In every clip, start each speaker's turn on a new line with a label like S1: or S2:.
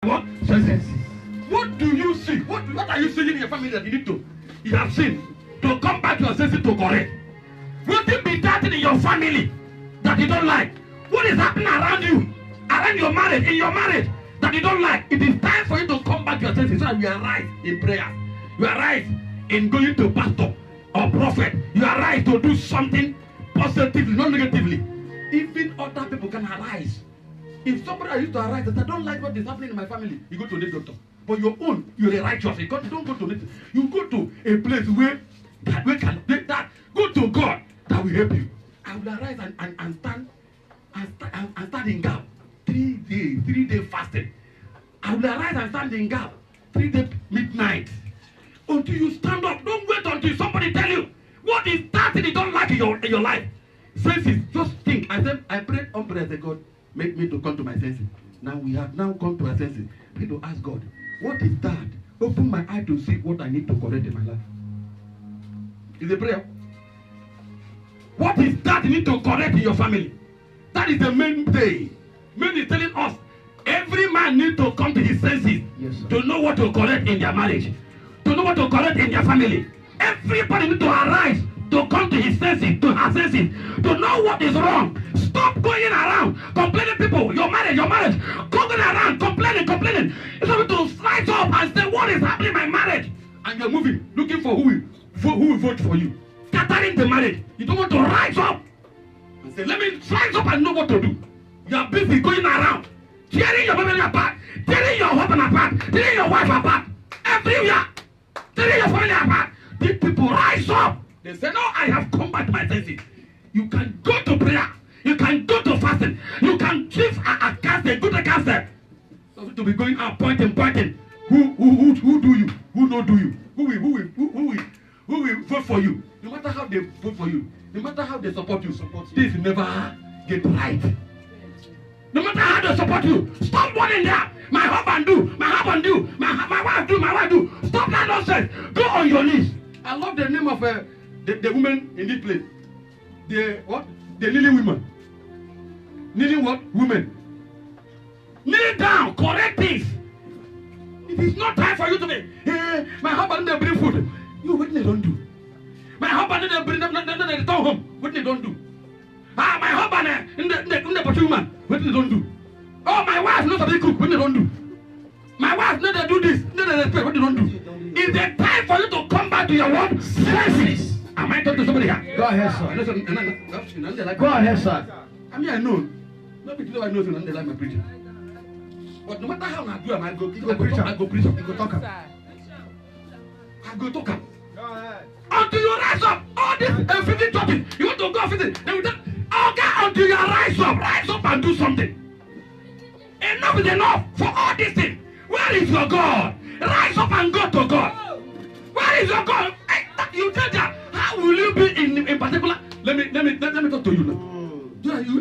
S1: What? Senses. What do you see? What are you seeing in your family that you have seen to come back to your senses to correct? What will be that in your family that you don't like? What is happening around you, around your marriage, in your marriage that you don't like? It is time for you to come back to your senses so that you arise in prayer. You arise in going to pastor or prophet. You arise to do something positively, not negatively. Even other people can arise. If somebody used to arise and say, I don't like what is happening in my family, you go to the doctor. But your own, you're a righteous. You don't go to it. You go to a place where go to God that will help you. I will arise and stand in gap 3 days, 3 day fasting. I will arise and stand in gap 3 day midnight. Until you stand up. Don't wait until somebody tell you what is that you don't like in your life. Senses, just think. I prayed on prayer. I said, God, make me to come to my senses. Now we have now come to our senses. We need to ask God, what is that? Open my eye to see what I need to correct in my life. Is a prayer. What is that you need to correct in your family? That is the main thing. Man is telling us every man needs to come to his senses, yes, to know what to correct in their marriage, to know what to correct in their family. Everybody needs to arise to come to his senses, to her senses, to know what is wrong. Stop going around complaining people, your marriage, going around complaining. It's time to rise up and say, what is happening in my marriage? And you're moving, looking for who will vote for you. Scattering the marriage. You don't want to rise up and say, let me rise up and know what to do. You are busy going around, tearing your family apart, tearing your husband apart, tearing your wife apart, everywhere, tearing your family apart. These people rise up. They say, no, I have come back to my senses. You can go to prayer. You can go to fasting. You can give a counsel, go to counsel. To be going out pointing. Who do you? Who don't do you? Who will vote for you? No matter how they vote for you, no matter how they support you, this never get right. No matter how they support you, stop running there. My husband do, my wife do. Stop that nonsense. Go on your knees. I love the name of the woman in this place. The kneeling women. Kneeling what? Women. Kneel down, correct this. It is not time for you to be, hey, my husband didn't bring food. You, what they don't do? My husband didn't bring them, they return home. What they don't do? My husband in the woman. What they don't do? Oh, my wife knows how to cook. What they don't do? My wife knows they do this. They respect. What they don't do? It's the time for you to come back to your what? Senses. Am I talking to somebody here?
S2: Go ahead, sir. Go ahead, sir.
S1: I mean, I know. Not because I know they like my preaching. But no matter how I do, I go preach. I go talk. I go talk. Until you rise up, all this 50 talking, you want to go 50, then we tell, okay, until you rise up and do something. Enough is enough for all this thing. Where is your God? Rise up and go to God. Where is your God? You tell that. How will you be in particular? Let me talk to you now.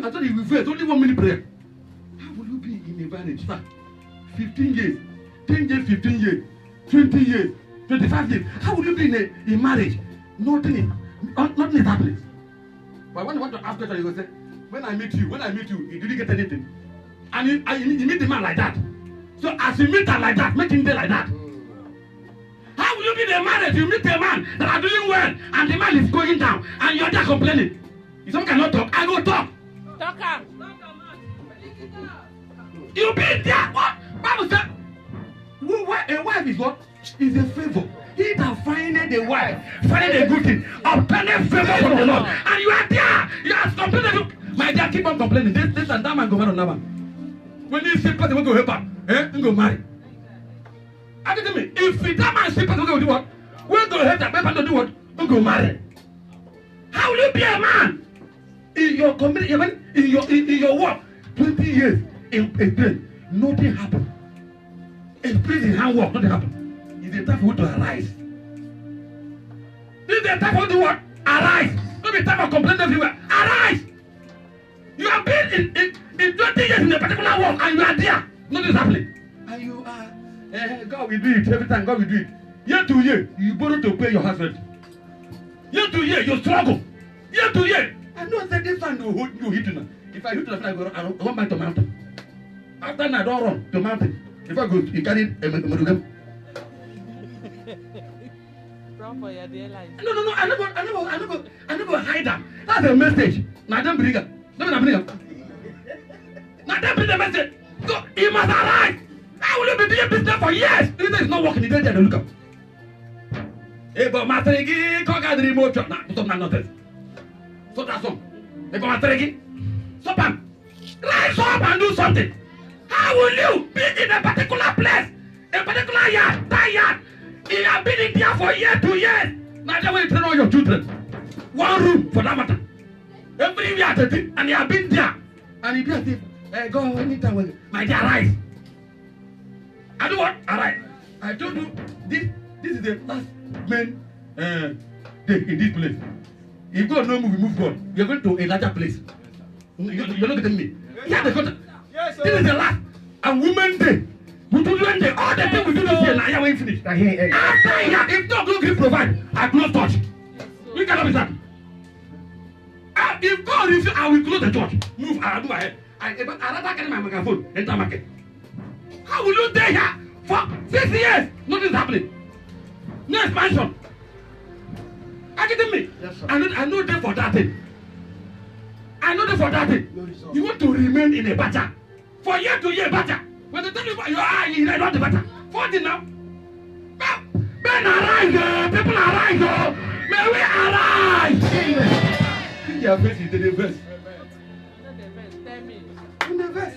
S1: I thought you will face only 1 minute prayer. How will you be in a marriage, sir? 15 years, 10 years, 15 years, 20 years, 25 years. How will you be in a marriage? Nothing is happening. But when you want to ask question, you will say, when I meet you, you didn't get anything. And you meet the man like that. So as you meet her like that, make him day like that. How will you be in a marriage? You meet a man that are doing well, and the man is going down, and you're there complaining. If someone cannot talk, I go talk.
S3: Talk.
S1: You be there. What? Bible said, a wife is what? Is a favor. He that findeth a wife, findeth a good thing, obtaineth favor from the Lord. And you are there. You are complaining. My dear, keep on complaining. This and that man go marry on that man. When you see person, go help her. You go marry. I tell me, if that man see person, go do what? When go help that man do what? You go marry. How will you be a man? In your community, in your work, 20 years in a train, nothing happened. In prison, handwork, nothing happened. It's the time for you to arise. This is the time for you to what? Arise. Don't be time for complaining everywhere. Arise. You have been in 20 years in a particular work and you are there. Nothing is happening. And you are, God will do it every time. God will do it. Year to year, you borrow to pay your house rent. Year to year, you struggle. Year to year. I know that this one you hit now. If I hit the I won't buy to mountain. After I don't run to mountain. Before good, you carry a Madugam.
S3: Run for your dear life.
S1: No. I never hide them. That's a message. Now don't bring up. Don't bring up. Now don't bring the message. Go. You must arise. How will you be doing business for years? This is not working. You don't look up. Hey, but Masterigi, conquer the remote job. Nah, stop that nonsense. So that's all. Hey, but Masterigi, stop him. Rise up and do something. How will you be in a particular place, a particular yard, that yard? You have been in there for years, 2 years. Now that's where you train all your children. One room for that matter. Every year, and you have been there. And you be as if, go anytime. My dear, arise. I do what? Arise. I told you, this is the last main day in this place. If God no move, we move God. We are going to a larger place. You're not getting me. Yeah, the contract. Yes, this is the last and women's day. We do one day. All the things we do this year, now you ain't finished. After here, if God don't provide, I close church. We cannot be that. If God refuse, I will close the church. Move, I'll do ahead. I rather get my microphone, enter market. How will you stay here for 6 years? Nothing is happening. No expansion. Are you getting me?
S2: Yes, sir.
S1: I know them for that thing. I know them for that thing. You want to remain in a battle. For year to year battle. When they tell you you are in a not the battle. 40 now. Men arise, people arise. May we arise. See their face is the verse.
S3: Not the best. 10 minutes.
S1: In the verse.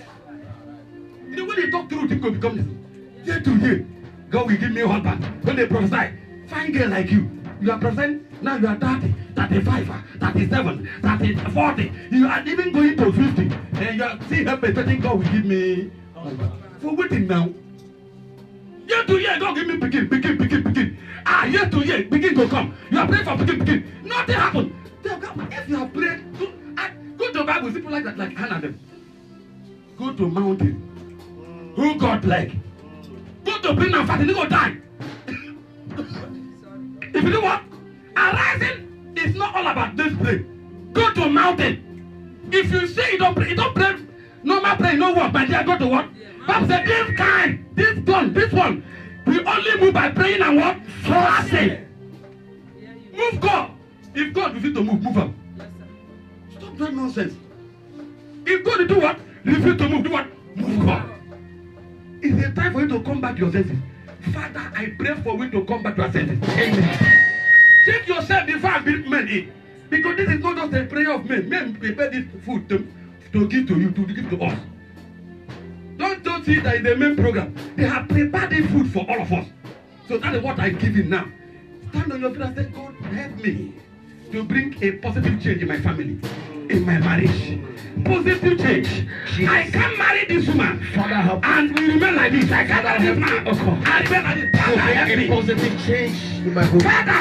S1: You know when they talk through, things will become this. Year to year, God will give me a husband. When they prophesy, fine girl like you are prophesying, now you are 30, 35, 37, 30, 40. You are even going to 50. And you are seeing her expecting God will give me husband. For waiting now. Year to year, God give me begin. Year to year, begin to come. You are praying for begin. Nothing happened. If you are praying, go to the Bible, people like that, like Hannah them. Go to mountain. Who God like? Go to bring and fast, and you go die. If you do what? Arising is not all about this prayer. Go to a mountain. If you say you don't pray, normal prayer, no work, but they go to what? Bible said this kind, this one, we only move by praying and what? Fasting. Move God. If God refuses to move him. Stop that nonsense. If God do what? Refuse to move, do what? Move God. It's a time for you to come back to your senses. Father, I pray for you to come back to your senses. Amen. Check yourself before I bring men in. Because this is not just a prayer of men. Men prepare this food to give to you, to give to us. Don't see that in the main program. They have prepared the food for all of us. So that is what I'm giving now. Stand on your feet and say, God, help me to bring a positive change in my family, in my marriage. Positive change. Jesus. I can't marry this woman.
S2: Father, help me.
S1: And we remain like this. I can't marry this man.
S2: Okay.
S1: I remain like this. Father, help me.
S2: Positive change in my home.
S1: Father,